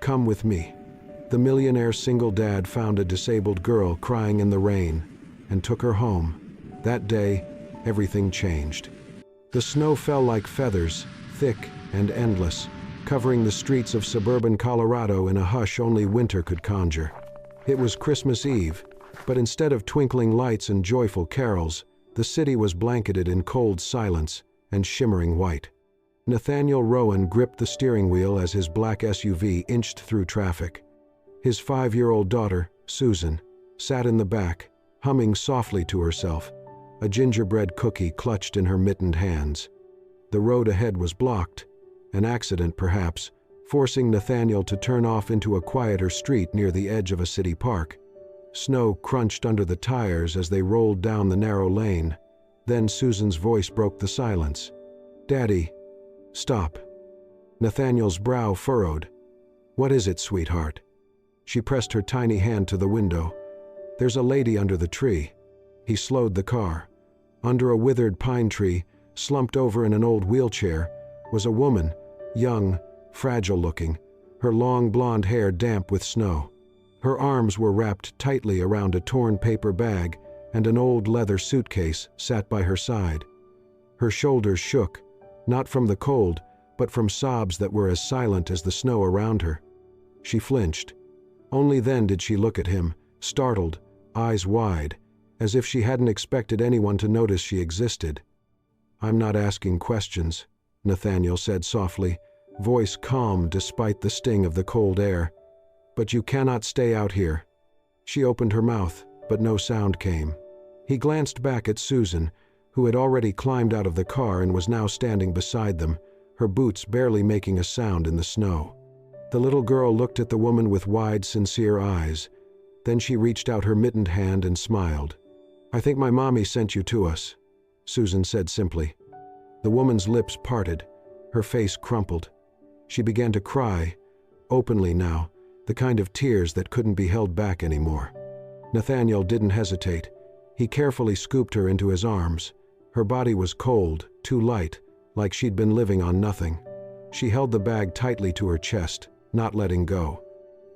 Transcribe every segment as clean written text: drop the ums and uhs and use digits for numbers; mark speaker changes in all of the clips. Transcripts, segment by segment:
Speaker 1: Come with me. The millionaire single dad found a disabled girl crying in the rain and took her home. That day, everything changed. The snow fell like feathers, thick and endless, covering the streets of suburban Colorado in a hush only winter could conjure. It was Christmas Eve, but instead of twinkling lights and joyful carols, the city was blanketed in cold silence and shimmering white. Nathaniel Rowan gripped the steering wheel as his black SUV inched through traffic. His 5-year-old daughter, Susan, sat in the back, humming softly to herself, a gingerbread cookie clutched in her mittened hands. The road ahead was blocked, an accident perhaps, forcing Nathaniel to turn off into a quieter street near the edge of a city park. Snow crunched under the tires as they rolled down the narrow lane. Then Susan's voice broke the silence. "Daddy, stop." Nathaniel's brow furrowed. "What is it, sweetheart?" She pressed her tiny hand to the window. "There's a lady under the tree." He slowed the car. Under a withered pine tree, slumped over in an old wheelchair, was a woman, young, fragile-looking, her long blonde hair damp with snow. Her arms were wrapped tightly around a torn paper bag, and an old leather suitcase sat by her side. Her shoulders shook, not from the cold, but from sobs that were as silent as the snow around her. She flinched. Only then did she look at him, startled, eyes wide, as if she hadn't expected anyone to notice she existed. "I'm not asking questions," Nathaniel said softly, voice calm despite the sting of the cold air. "But you cannot stay out here." She opened her mouth, but no sound came. He glanced back at Susan, who had already climbed out of the car and was now standing beside them, her boots barely making a sound in the snow. The little girl looked at the woman with wide, sincere eyes. Then she reached out her mittened hand and smiled. "I think my mommy sent you to us," Susan said simply. The woman's lips parted, her face crumpled. She began to cry, openly now, the kind of tears that couldn't be held back anymore. Nathaniel didn't hesitate. He carefully scooped her into his arms. Her body was cold, too light, like she'd been living on nothing. She held the bag tightly to her chest, not letting go.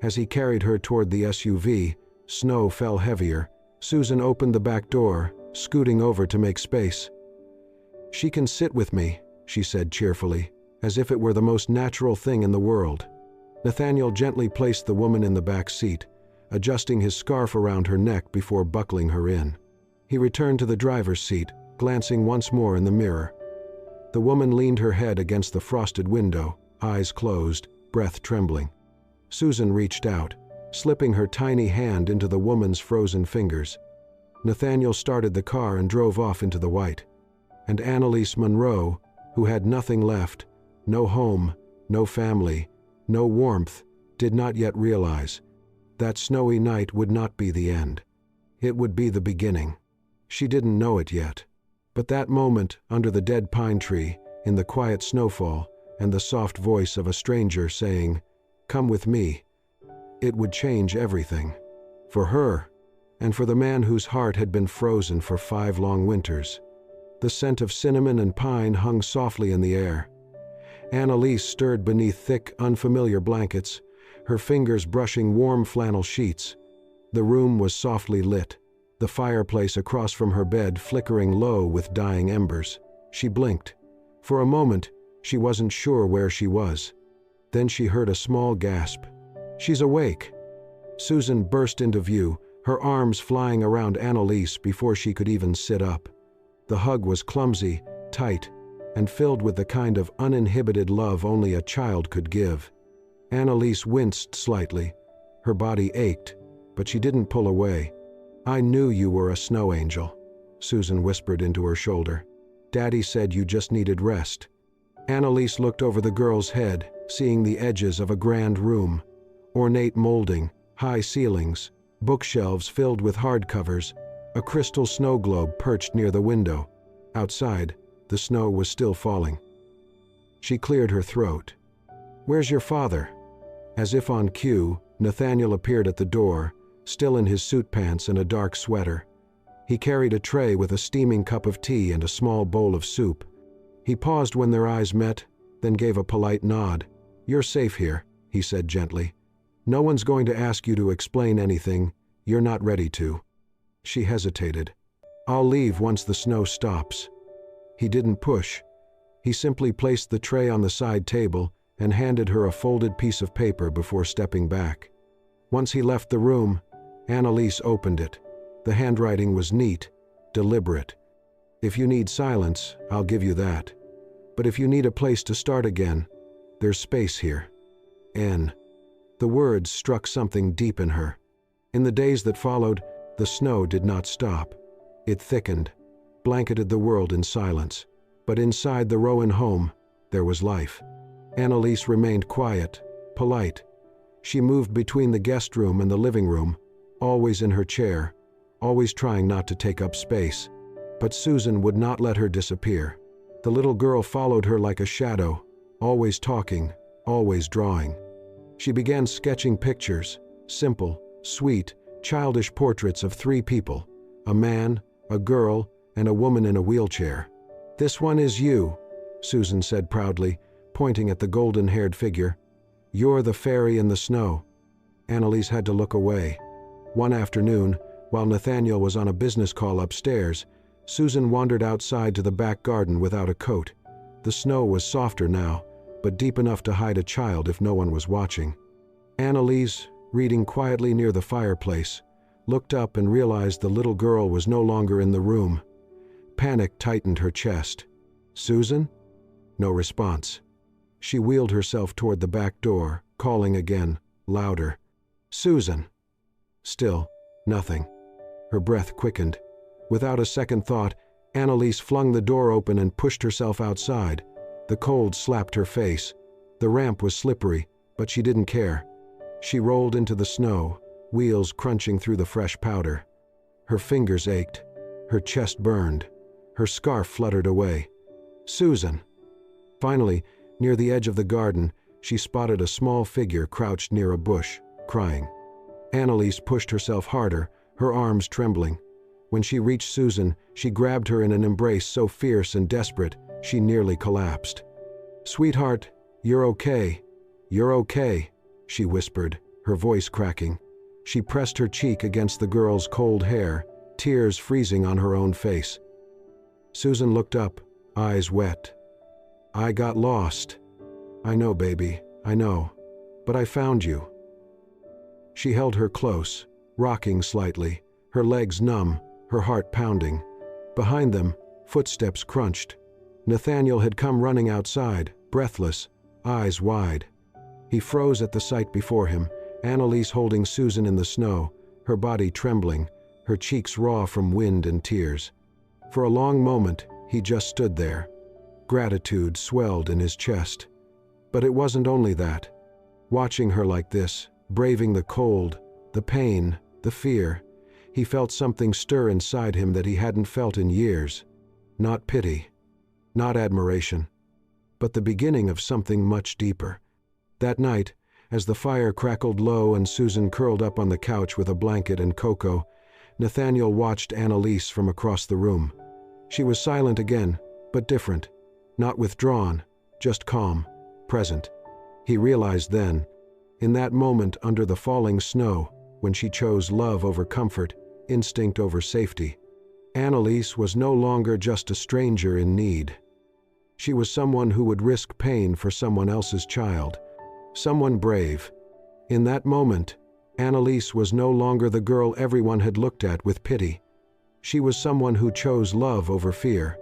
Speaker 1: As he carried her toward the SUV, snow fell heavier. Susan opened the back door, scooting over to make space. "She can sit with me," she said cheerfully, as if it were the most natural thing in the world. Nathaniel gently placed the woman in the back seat, adjusting his scarf around her neck before buckling her in. He returned to the driver's seat, glancing once more in the mirror. The woman leaned her head against the frosted window, eyes closed, breath trembling. Susan reached out, slipping her tiny hand into the woman's frozen fingers. Nathaniel started the car and drove off into the white. And Annalise Monroe, who had nothing left, no home, no family, no warmth, did not yet realize that snowy night would not be the end. It would be the beginning. She didn't know it yet. But that moment, under the dead pine tree, in the quiet snowfall, and the soft voice of a stranger saying, "Come with me," it would change everything. For her, and for the man whose heart had been frozen for 5 long winters. The scent of cinnamon and pine hung softly in the air. Annalise stirred beneath thick, unfamiliar blankets, her fingers brushing warm flannel sheets. The room was softly lit, the fireplace across from her bed flickering low with dying embers. She blinked. For a moment, she wasn't sure where she was. Then she heard a small gasp. "She's awake!" Susan burst into view, her arms flying around Annalise before she could even sit up. The hug was clumsy, tight, and filled with the kind of uninhibited love only a child could give. Annalise winced slightly. Her body ached, but she didn't pull away. "I knew you were a snow angel," Susan whispered into her shoulder. "Daddy said you just needed rest." Annalise looked over the girl's head, seeing the edges of a grand room. Ornate molding, high ceilings, bookshelves filled with hardcovers, a crystal snow globe perched near the window. Outside, the snow was still falling. She cleared her throat. "Where's your father?" As if on cue, Nathaniel appeared at the door, still in his suit pants and a dark sweater. He carried a tray with a steaming cup of tea and a small bowl of soup. He paused when their eyes met, then gave a polite nod. "You're safe here," he said gently. "No one's going to ask you to explain anything. You're not ready to." She hesitated. "I'll leave once the snow stops." He didn't push. He simply placed the tray on the side table and handed her a folded piece of paper before stepping back. Once he left the room, Annalise opened it. The handwriting was neat, deliberate. "If you need silence, I'll give you that. But if you need a place to start again, there's space here. N." The words struck something deep in her. In the days that followed, the snow did not stop. It thickened, blanketed the world in silence. But inside the Rowan home, there was life. Annalise remained quiet, polite. She moved between the guest room and the living room, always in her chair, always trying not to take up space. But Susan would not let her disappear. The little girl followed her like a shadow, always talking, always drawing. She began sketching pictures, simple, sweet, childish portraits of 3 people, a man, a girl, and a woman in a wheelchair. "This one is you," Susan said proudly, pointing at the golden-haired figure. "You're the fairy in the snow." Annalise had to look away. One afternoon, while Nathaniel was on a business call upstairs, Susan wandered outside to the back garden without a coat. The snow was softer now, but deep enough to hide a child if no one was watching. Annalise, reading quietly near the fireplace, looked up and realized the little girl was no longer in the room. Panic tightened her chest. "Susan?" No response. She wheeled herself toward the back door, calling again, louder. "Susan!" Still, nothing. Her breath quickened. Without a second thought, Annalise flung the door open and pushed herself outside. The cold slapped her face. The ramp was slippery, but she didn't care. She rolled into the snow, wheels crunching through the fresh powder. Her fingers ached. Her chest burned. Her scarf fluttered away. "Susan!" Finally, near the edge of the garden, she spotted a small figure crouched near a bush, crying. Annalise pushed herself harder, her arms trembling. When she reached Susan, she grabbed her in an embrace so fierce and desperate, she nearly collapsed. "Sweetheart, you're okay. You're okay," she whispered, her voice cracking. She pressed her cheek against the girl's cold hair, tears freezing on her own face. Susan looked up, eyes wet. "I got lost." "I know, baby, I know. But I found you." She held her close, rocking slightly, her legs numb, her heart pounding. Behind them, footsteps crunched. Nathaniel had come running outside, breathless, eyes wide. He froze at the sight before him, Annalise holding Susan in the snow, her body trembling, her cheeks raw from wind and tears. For a long moment, he just stood there. Gratitude swelled in his chest. But it wasn't only that. Watching her like this, braving the cold, the pain, the fear, he felt something stir inside him that he hadn't felt in years. Not pity, not admiration, but the beginning of something much deeper. That night, as the fire crackled low and Susan curled up on the couch with a blanket and cocoa, Nathaniel watched Annalise from across the room. She was silent again, but different. Not withdrawn, just calm, present. He realized then, in that moment under the falling snow, when she chose love over comfort, instinct over safety, Annalise was no longer just a stranger in need. She was someone who would risk pain for someone else's child, someone brave. In that moment, Annalise was no longer the girl everyone had looked at with pity. She was someone who chose love over fear,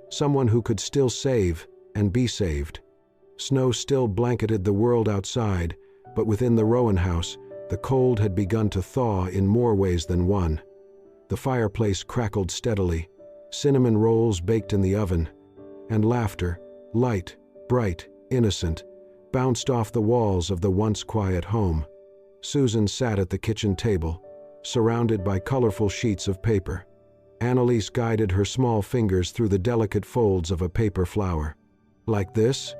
Speaker 1: someone who could still save and be saved. Snow still blanketed the world outside, but within the Rowan house, the cold had begun to thaw in more ways than one. The fireplace crackled steadily, cinnamon rolls baked in the oven, and laughter, light, bright, innocent, bounced off the walls of the once quiet home. Susan sat at the kitchen table, surrounded by colorful sheets of paper. Annalise guided her small fingers through the delicate folds of a paper flower. "Like this?"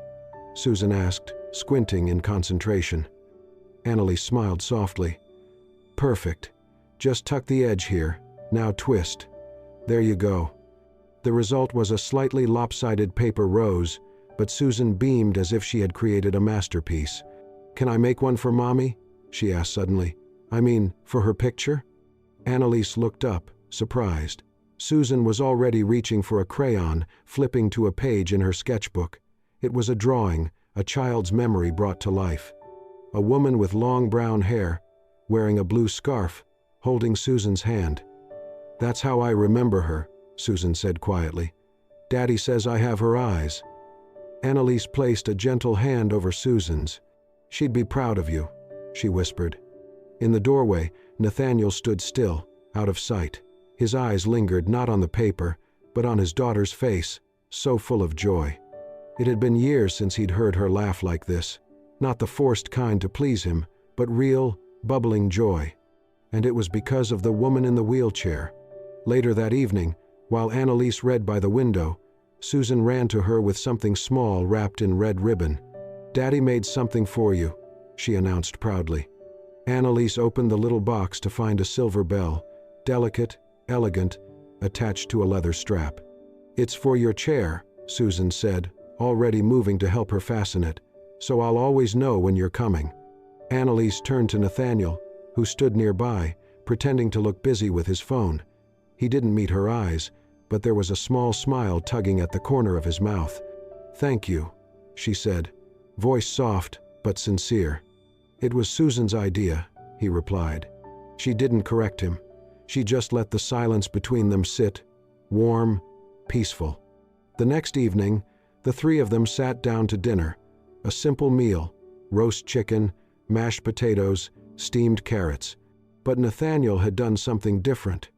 Speaker 1: Susan asked, squinting in concentration. Annalise smiled softly. "Perfect. Just tuck the edge here. Now twist. There you go." The result was a slightly lopsided paper rose, but Susan beamed as if she had created a masterpiece. "Can I make one for Mommy?" she asked suddenly. "I mean, for her picture?" Annalise looked up, surprised. Susan was already reaching for a crayon, flipping to a page in her sketchbook. It was a drawing, a child's memory brought to life. A woman with long brown hair, wearing a blue scarf, holding Susan's hand. "That's how I remember her," Susan said quietly. "Daddy says I have her eyes." Annalise placed a gentle hand over Susan's. "She'd be proud of you," she whispered. In the doorway, Nathaniel stood still, out of sight. His eyes lingered not on the paper, but on his daughter's face, so full of joy. It had been years since he'd heard her laugh like this, not the forced kind to please him, but real, bubbling joy. And it was because of the woman in the wheelchair. Later that evening, while Annalise read by the window, Susan ran to her with something small wrapped in red ribbon. "Daddy made something for you," she announced proudly. Annalise opened the little box to find a silver bell, delicate, elegant, attached to a leather strap. "It's for your chair," Susan said, already moving to help her fasten it, "so I'll always know when you're coming." Annalise turned to Nathaniel, who stood nearby, pretending to look busy with his phone. He didn't meet her eyes, but there was a small smile tugging at the corner of his mouth. "Thank you," she said, voice soft but sincere. "It was Susan's idea," he replied. She didn't correct him. She just let the silence between them sit, warm, peaceful. The next evening, the three of them sat down to dinner, a simple meal, roast chicken, mashed potatoes, steamed carrots. But Nathaniel had done something different.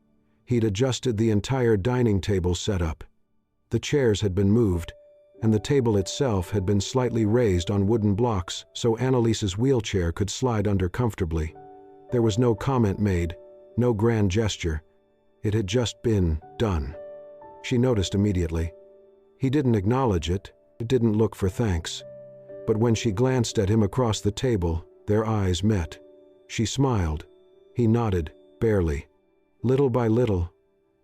Speaker 1: He'd adjusted the entire dining table setup. The chairs had been moved, and the table itself had been slightly raised on wooden blocks so Annalise's wheelchair could slide under comfortably. There was no comment made, no grand gesture. It had just been done. She noticed immediately. He didn't acknowledge it, didn't look for thanks. But when she glanced at him across the table, their eyes met. She smiled. He nodded, barely. Little by little,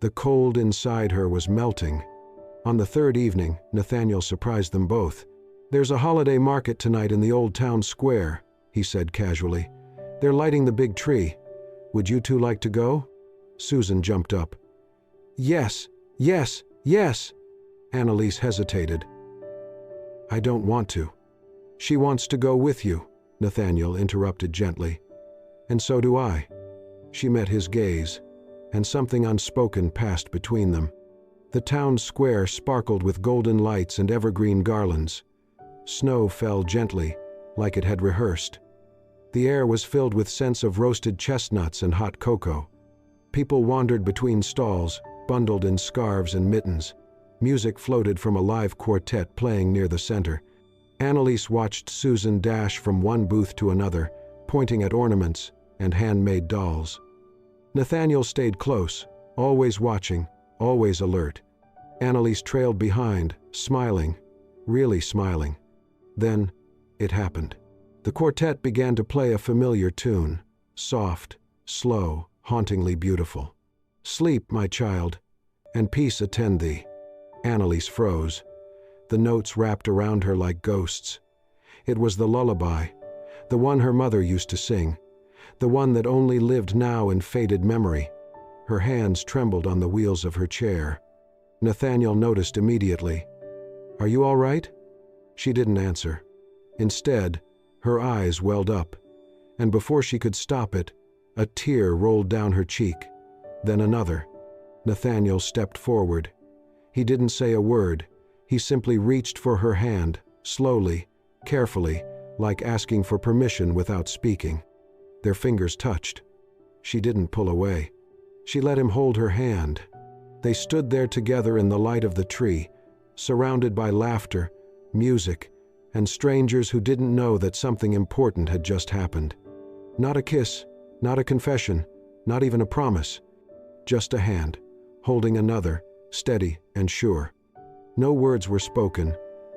Speaker 1: the cold inside her was melting. On the third evening, Nathaniel surprised them both. "There's a holiday market tonight in the old town square," he said casually. "They're lighting the big tree. Would you two like to go?" Susan jumped up. "Yes, yes, yes!" Annalise hesitated. "I don't want to." "She wants to go with you," Nathaniel interrupted gently. "And so do I." She met his gaze, and something unspoken passed between them. The town square sparkled with golden lights and evergreen garlands. Snow fell gently, like it had rehearsed. The air was filled with scents of roasted chestnuts and hot cocoa. People wandered between stalls, bundled in scarves and mittens. Music floated from a live quartet playing near the center. Annalise watched Susan dash from one booth to another, pointing at ornaments and handmade dolls. Nathaniel stayed close, always watching, always alert. Annalise trailed behind, smiling, really smiling. Then, it happened. The quartet began to play a familiar tune, soft, slow, hauntingly beautiful. "Sleep, my child, and peace attend thee." Annalise froze. The notes wrapped around her like ghosts. It was the lullaby, the one her mother used to sing, the one that only lived now in faded memory. Her hands trembled on the wheels of her chair. Nathaniel noticed immediately. "Are you all right?" She didn't answer. Instead, her eyes welled up, and before she could stop it, a tear rolled down her cheek, then another. Nathaniel stepped forward. He didn't say a word. He simply reached for her hand, slowly, carefully, like asking for permission without speaking. Their fingers touched. She didn't pull away. She let him hold her hand. They stood there together in the light of the tree, surrounded by laughter, music, and strangers who didn't know that something important had just happened. Not a kiss, not a confession, not even a promise. Just a hand, holding another, steady and sure. No words were spoken,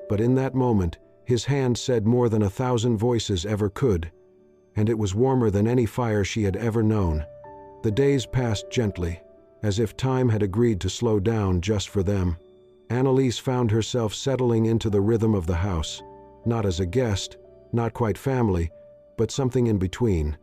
Speaker 1: but in that moment, his hand said more than 1,000 voices ever could, and it was warmer than any fire she had ever known. The days passed gently, as if time had agreed to slow down just for them. Annalise found herself settling into the rhythm of the house, not as a guest, not quite family, but something in between.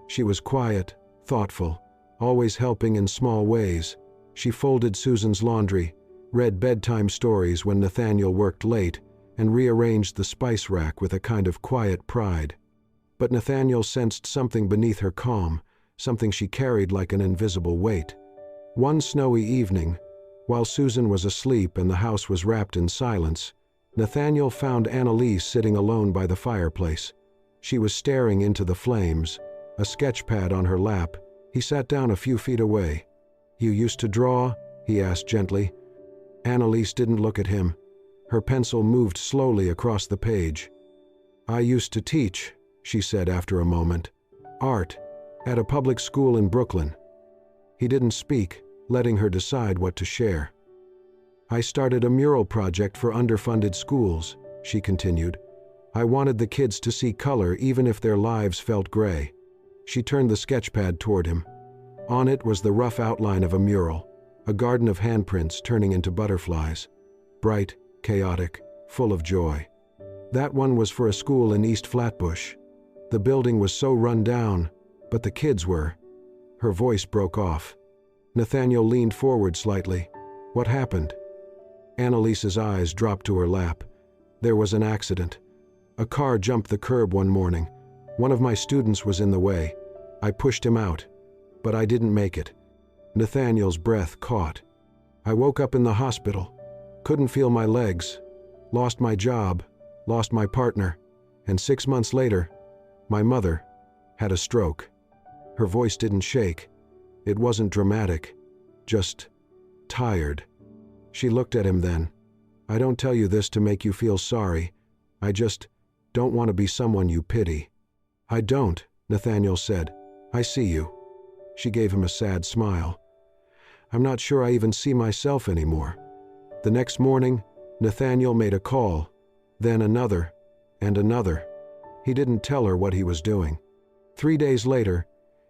Speaker 1: She was quiet, thoughtful, always helping in small ways. She folded Susan's laundry, read bedtime stories when Nathaniel worked late, and rearranged the spice rack with a kind of quiet pride. But Nathaniel sensed something beneath her calm, something she carried like an invisible weight. One snowy evening, while Susan was asleep and the house was wrapped in silence, Nathaniel found Annalise sitting alone by the fireplace. She was staring into the flames, a sketchpad on her lap. He sat down a few feet away. "You used to draw?" he asked gently. Annalise didn't look at him. Her pencil moved slowly across the page. "I used to teach," she said after a moment. "Art, at a public school in Brooklyn." He didn't speak, letting her decide what to share. "I started a mural project for underfunded schools," she continued. "I wanted the kids to see color even if their lives felt gray." She turned the sketchpad toward him. On it was the rough outline of a mural, a garden of handprints turning into butterflies. Bright, chaotic, full of joy. That one was for a school in East Flatbush. The building was so run down, but the kids were. Her voice broke off. Nathaniel leaned forward slightly. "What happened?" Annalise's eyes dropped to her lap. "There was an accident. A car jumped the curb one morning. One of my students was in the way. I pushed him out, but I didn't make it." Nathaniel's breath caught. "I woke up in the hospital. Couldn't feel my legs. Lost my job. Lost my partner. And 6 months later, my mother had a stroke." Her voice didn't shake. It wasn't dramatic, just tired. She looked at him then. "I don't tell you this to make you feel sorry. I just don't want to be someone you pity." "I don't," Nathaniel said. "I see you." She gave him a sad smile. "I'm not sure I even see myself anymore." The next morning, Nathaniel made a call, then another, and another. He didn't tell her what he was doing. 3 days later,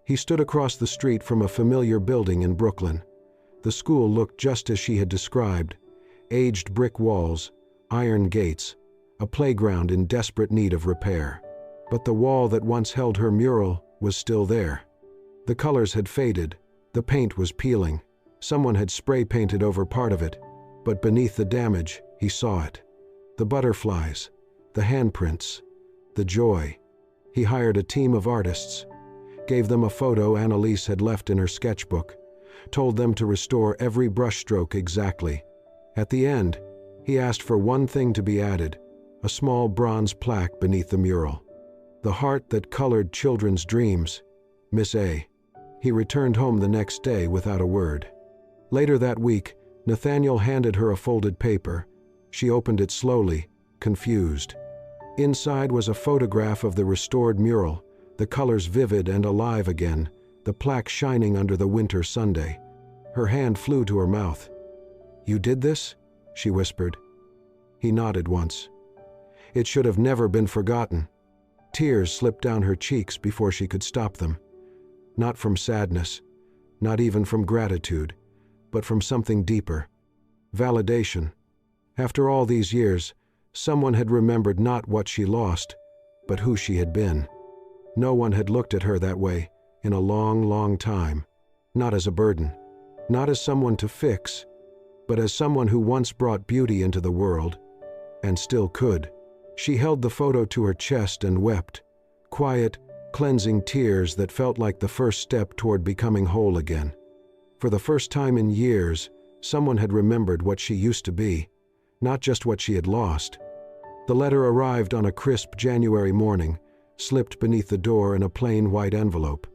Speaker 1: he stood across the street from a familiar building in Brooklyn. The school looked just as she had described: aged brick walls, iron gates, a playground in desperate need of repair. But the wall that once held her mural was still there. The colors had faded, the paint was peeling. Someone had spray painted over part of it, but beneath the damage, he saw it. The butterflies, the handprints, the joy. He hired a team of artists, gave them a photo Annalise had left in her sketchbook, told them to restore every brushstroke exactly. At the end, he asked for one thing to be added: a small bronze plaque beneath the mural. "The heart that colored children's dreams, Miss A." He returned home the next day without a word. Later that week, Nathaniel handed her a folded paper. She opened it slowly, confused. Inside was a photograph of the restored mural, the colors vivid and alive again, the plaque shining under the winter Sunday. Her hand flew to her mouth. "You did this?" she whispered. He nodded once. It should have never been forgotten. Tears slipped down her cheeks before she could stop them. Not from sadness, not even from gratitude, but from something deeper. Validation. After all these years, someone had remembered not what she lost, but who she had been. No one had looked at her that way in a long, long time. Not as a burden, not as someone to fix, but as someone who once brought beauty into the world, and still could. She held the photo to her chest and wept, quiet, cleansing tears that felt like the first step toward becoming whole again. For the first time in years, someone had remembered what she used to be, not just what she had lost. The letter arrived on a crisp January morning, slipped beneath the door in a plain white envelope.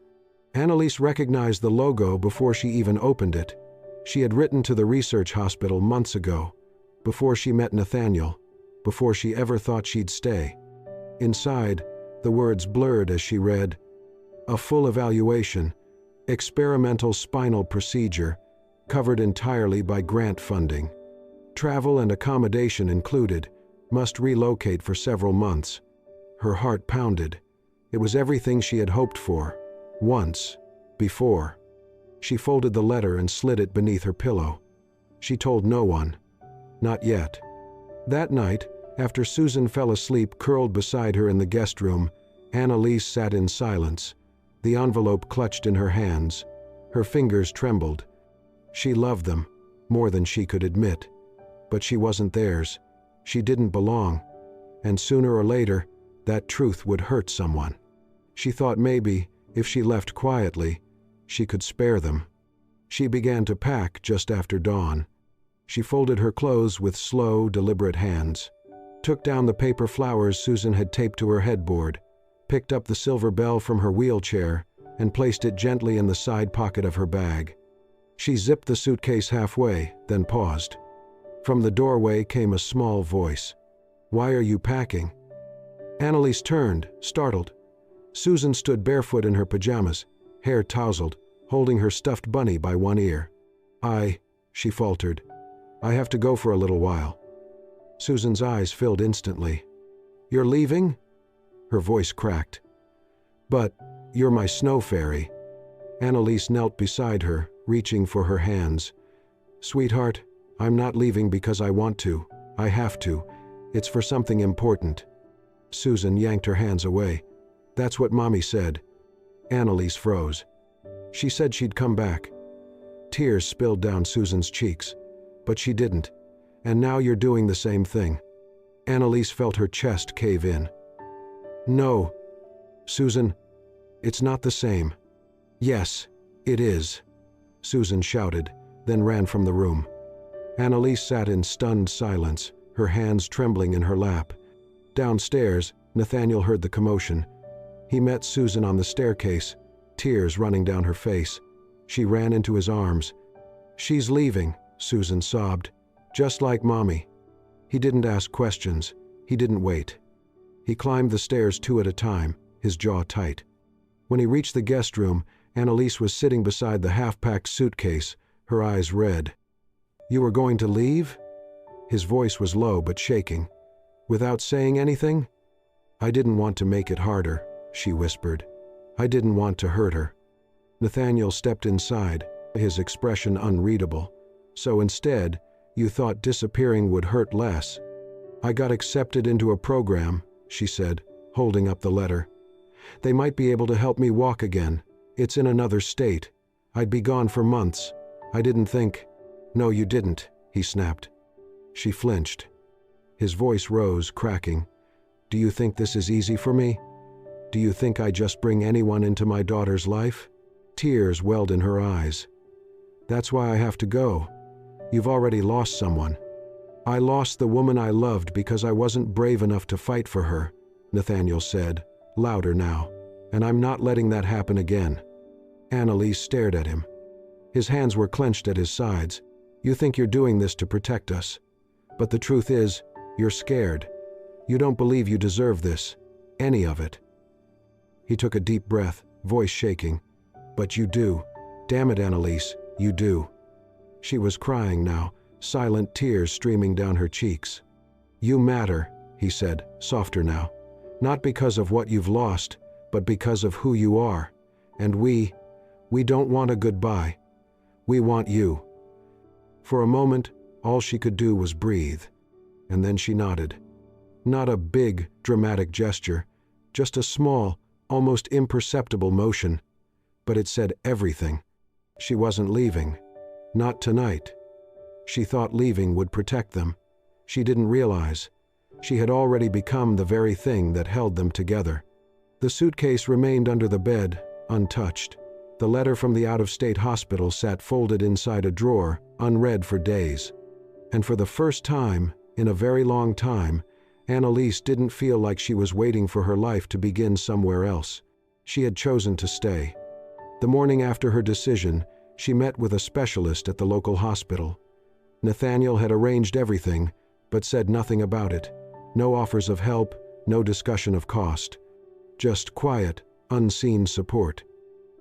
Speaker 1: Annalise recognized the logo before she even opened it. She had written to the research hospital months ago, before she met Nathaniel, before she ever thought she'd stay. Inside, the words blurred as she read, "A full evaluation, experimental spinal procedure, covered entirely by grant funding. Travel and accommodation included, must relocate for several months." Her heart pounded. It was everything she had hoped for, once, before. She folded the letter and slid it beneath her pillow. She told no one. Not yet. That night, after Susan fell asleep curled beside her in the guest room, Annalise sat in silence, the envelope clutched in her hands. Her fingers trembled. She loved them, more than she could admit. But she wasn't theirs. She didn't belong. And sooner or later, that truth would hurt someone. She thought maybe, if she left quietly, she could spare them. She began to pack just after dawn. She folded her clothes with slow, deliberate hands, took down the paper flowers Susan had taped to her headboard, picked up the silver bell from her wheelchair, and placed it gently in the side pocket of her bag. She zipped the suitcase halfway, then paused. From the doorway came a small voice. "Why are you packing?" Annalise turned, startled. Susan stood barefoot in her pajamas, hair tousled, holding her stuffed bunny by one ear. She faltered. "I have to go for a little while." Susan's eyes filled instantly. "You're leaving?" Her voice cracked. "But you're my snow fairy." Annalise knelt beside her, reaching for her hands. "Sweetheart, I'm not leaving because I want to. I have to. It's for something important." Susan yanked her hands away. "That's what Mommy said." Annalise froze. "She said she'd come back." Tears spilled down Susan's cheeks. "But she didn't. And now you're doing the same thing." Annalise felt her chest cave in. "No, Susan, it's not the same." "Yes, it is," Susan shouted, then ran from the room. Annalise sat in stunned silence, her hands trembling in her lap. Downstairs, Nathaniel heard the commotion. He met Susan on the staircase, tears running down her face. She ran into his arms. "She's leaving," Susan sobbed, "just like Mommy." He didn't ask questions. He didn't wait. He climbed the stairs 2 at a time, his jaw tight. When he reached the guest room, Annalise was sitting beside the half-packed suitcase, her eyes red. "You were going to leave?" His voice was low but shaking. "Without saying anything?" "I didn't want to make it harder," she whispered. "I didn't want to hurt her." Nathaniel stepped inside, his expression unreadable. "So instead, you thought disappearing would hurt less." "I got accepted into a program," she said, holding up the letter. "They might be able to help me walk again. It's in another state. I'd be gone for months. I didn't think—" "No, you didn't," he snapped. She flinched. His voice rose, cracking. "Do you think this is easy for me? Do you think I just bring anyone into my daughter's life?" Tears welled in her eyes. "That's why I have to go. You've already lost someone." "I lost the woman I loved because I wasn't brave enough to fight for her," Nathaniel said, louder now. "And I'm not letting that happen again." Annalise stared at him. His hands were clenched at his sides. "You think you're doing this to protect us. But the truth is, you're scared. You don't believe you deserve this. Any of it." He took a deep breath, voice shaking. "But you do. Damn it, Annalise, you do." She was crying now, silent tears streaming down her cheeks. "You matter," he said, softer now. "Not because of what you've lost, but because of who you are. And we don't want a goodbye. We want you." For a moment, all she could do was breathe. And then she nodded. Not a big, dramatic gesture, just a small, almost imperceptible motion. But it said everything. She wasn't leaving. Not tonight. She thought leaving would protect them. She didn't realize. She had already become the very thing that held them together. The suitcase remained under the bed, untouched. The letter from the out-of-state hospital sat folded inside a drawer, unread for days. And for the first time, in a very long time, Annalise didn't feel like she was waiting for her life to begin somewhere else. She had chosen to stay. The morning after her decision, she met with a specialist at the local hospital. Nathaniel had arranged everything, but said nothing about it. No offers of help, no discussion of cost. Just quiet, unseen support.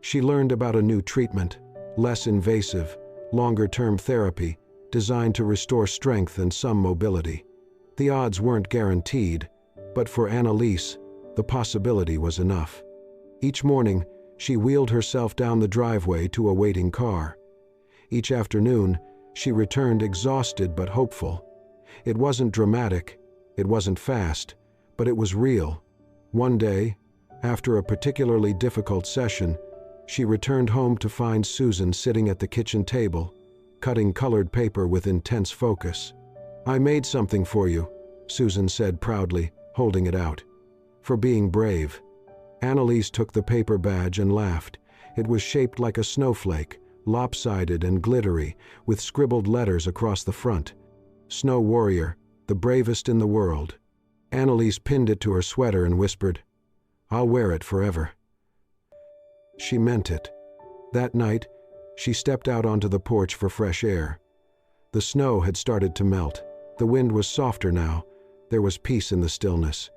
Speaker 1: She learned about a new treatment, less invasive, longer-term therapy, designed to restore strength and some mobility. The odds weren't guaranteed, but for Annalise, the possibility was enough. Each morning, she wheeled herself down the driveway to a waiting car. Each afternoon, she returned exhausted but hopeful. It wasn't dramatic, it wasn't fast, but it was real. One day, After a particularly difficult session, she returned home to find Susan sitting at the kitchen table, cutting colored paper with intense focus. "I made something for you," Susan said proudly, holding it out. "For being brave." Annalise took the paper badge and laughed. It was shaped like a snowflake, lopsided and glittery, with scribbled letters across the front. "Snow Warrior, the bravest in the world." Annalise pinned it to her sweater and whispered, "I'll wear it forever." She meant it. That night, she stepped out onto the porch for fresh air. The snow had started to melt. The wind was softer now. There was peace in the stillness,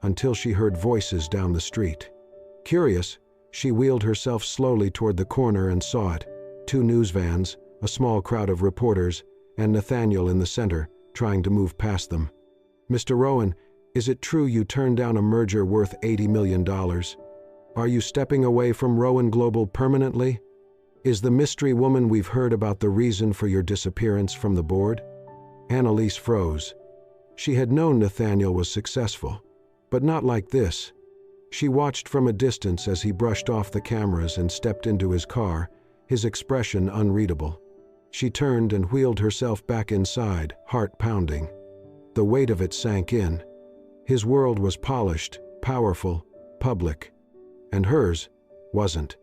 Speaker 1: until she heard voices down the street. Curious, she wheeled herself slowly toward the corner and saw it. 2 news vans, a small crowd of reporters, and Nathaniel in the center, trying to move past them. "Mr. Rowan, is it true you turned down a merger worth $80 million? Are you stepping away from Rowan Global permanently? Is the mystery woman we've heard about the reason for your disappearance from the board?" Annalise froze. She had known Nathaniel was successful, but not like this. She watched from a distance as he brushed off the cameras and stepped into his car, his expression unreadable. She turned and wheeled herself back inside, heart pounding. The weight of it sank in. His world was polished, powerful, public, and hers wasn't.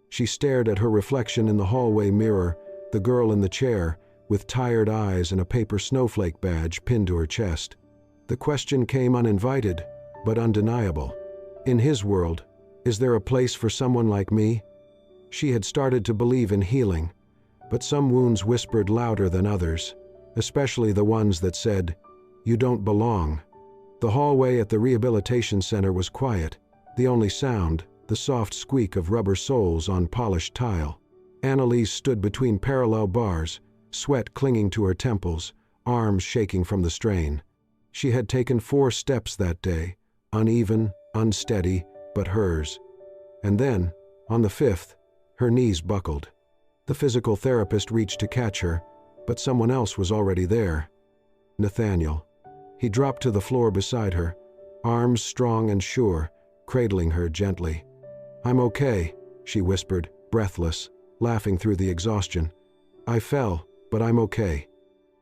Speaker 1: She stared at her reflection in the hallway mirror, the girl in the chair, with tired eyes and a paper snowflake badge pinned to her chest. The question came uninvited, but undeniable. In his world, is there a place for someone like me? She had started to believe in healing, but some wounds whispered louder than others, especially the ones that said, "You don't belong." The hallway at the rehabilitation center was quiet, the only sound, the soft squeak of rubber soles on polished tile. Annalise stood between parallel bars, sweat clinging to her temples, arms shaking from the strain. She had taken 4 steps that day, uneven, unsteady, but hers. And then, on the 5th, her knees buckled. The physical therapist reached to catch her, but someone else was already there. Nathaniel. He dropped to the floor beside her, arms strong and sure, cradling her gently. "I'm okay," she whispered, breathless, laughing through the exhaustion. "I fell, but I'm okay."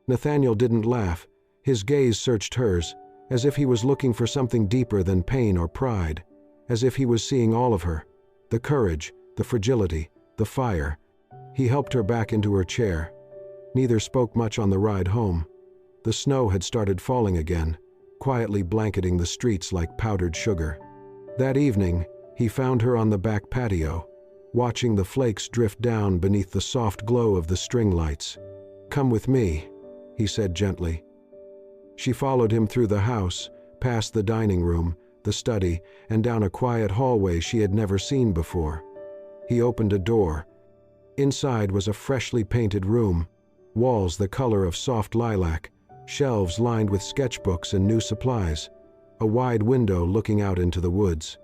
Speaker 1: Nathaniel didn't laugh. His gaze searched hers, as if he was looking for something deeper than pain or pride, as if he was seeing all of her, the courage, the fragility, the fire. He helped her back into her chair. Neither spoke much on the ride home. The snow had started falling again, quietly blanketing the streets like powdered sugar. That evening, he found her on the back patio, watching the flakes drift down beneath the soft glow of the string lights. "Come with me," he said gently. She followed him through the house, past the dining room, the study, and down a quiet hallway she had never seen before. He opened a door. Inside was a freshly painted room, walls the color of soft lilac, shelves lined with sketchbooks and new supplies, a wide window looking out into the woods.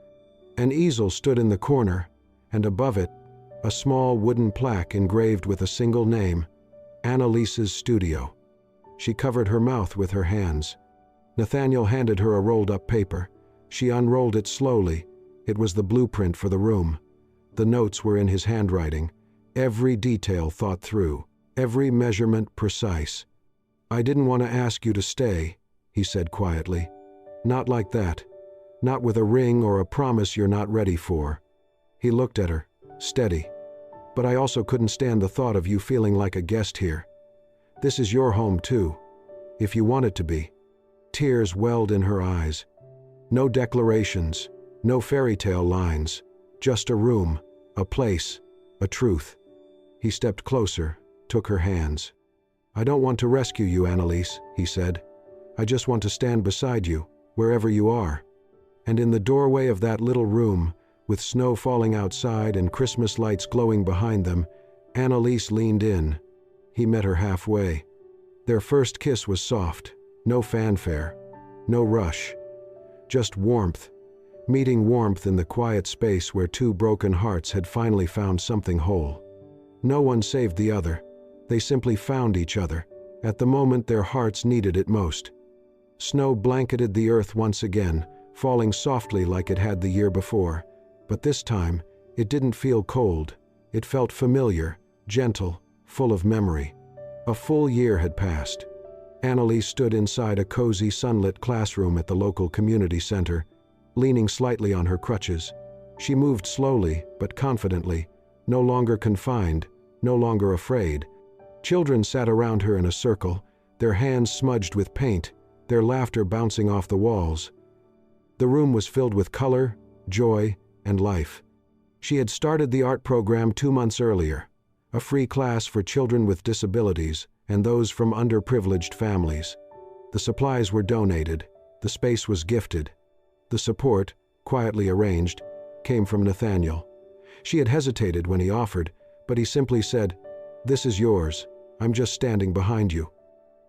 Speaker 1: An easel stood in the corner, and above it, a small wooden plaque engraved with a single name, Annalise's Studio. She covered her mouth with her hands. Nathaniel handed her a rolled-up paper. She unrolled it slowly. It was the blueprint for the room. The notes were in his handwriting, every detail thought through, every measurement precise. "I didn't want to ask you to stay," he said quietly. "Not like that. Not with a ring or a promise you're not ready for." He looked at her, steady. "But I also couldn't stand the thought of you feeling like a guest here. This is your home too, if you want it to be." Tears welled in her eyes. No declarations, no fairy tale lines, just a room, a place, a truth. He stepped closer, took her hands. "I don't want to rescue you, Annalise," he said. "I just want to stand beside you, wherever you are." And in the doorway of that little room, with snow falling outside and Christmas lights glowing behind them, Annalise leaned in. He met her halfway. Their first kiss was soft, no fanfare, no rush. Just warmth, meeting warmth in the quiet space where 2 broken hearts had finally found something whole. No one saved the other. They simply found each other, at the moment their hearts needed it most. Snow blanketed the earth once again, falling softly like it had the year before. But this time, it didn't feel cold. It felt familiar, gentle, full of memory. A full year had passed. Annalise stood inside a cozy, sunlit classroom at the local community center, leaning slightly on her crutches. She moved slowly, but confidently, no longer confined, no longer afraid. Children sat around her in a circle, their hands smudged with paint, their laughter bouncing off the walls. The room was filled with color, joy, and life. She had started the art program 2 months earlier, a free class for children with disabilities and those from underprivileged families. The supplies were donated, the space was gifted. The support, quietly arranged, came from Nathaniel. She had hesitated when he offered, but he simply said, "This is yours. I'm just standing behind you."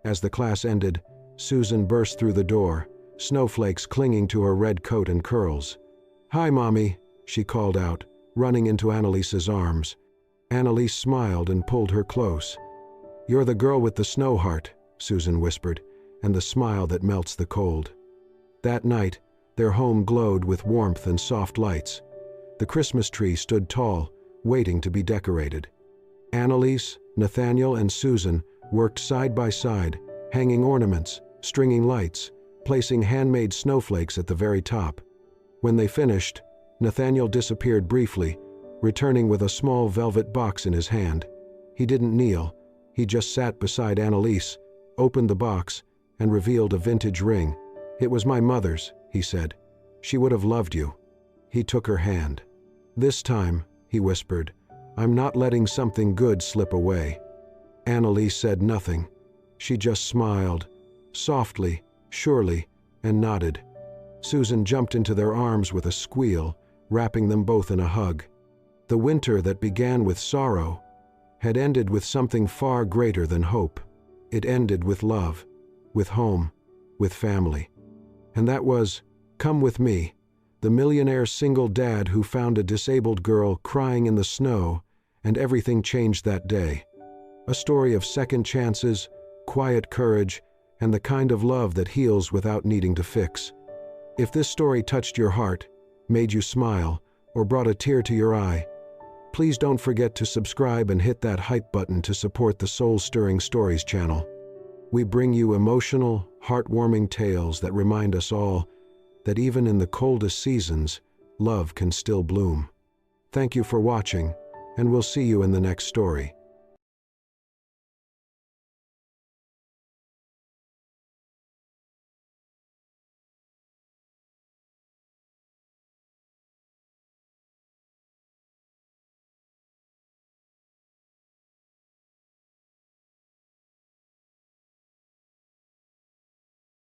Speaker 1: As the class ended, Susan burst through the door, snowflakes clinging to her red coat and curls. "Hi, Mommy," she called out, running into Annalise's arms. Annalise smiled and pulled her close. "You're the girl with the snow heart," Susan whispered, and the smile that melts the cold. That night, their home glowed with warmth and soft lights. The Christmas tree stood tall, waiting to be decorated. Annalise, Nathaniel, and Susan worked side by side, hanging ornaments, stringing lights, placing handmade snowflakes at the very top. When they finished, Nathaniel disappeared briefly, returning with a small velvet box in his hand. He didn't kneel, he just sat beside Annalise, opened the box, and revealed a vintage ring. "It was my mother's," he said. "She would have loved you." He took her hand. "This time," he whispered, "I'm not letting something good slip away." Annalise said nothing. She just smiled, softly, surely, and nodded. Susan jumped into their arms with a squeal, wrapping them both in a hug. The winter that began with sorrow had ended with something far greater than hope. It ended with love, with home, with family. And that was Come With Me, the millionaire single dad who found a disabled girl crying in the snow, and everything changed that day. A story of second chances, quiet courage, and the kind of love that heals without needing to fix. If this story touched your heart, made you smile, or brought a tear to your eye, please don't forget to subscribe and hit that hype button to support the Soul Stirring Stories channel. We bring you emotional, heartwarming tales that remind us all that even in the coldest seasons, love can still bloom. Thank you for watching, and we'll see you in the next story.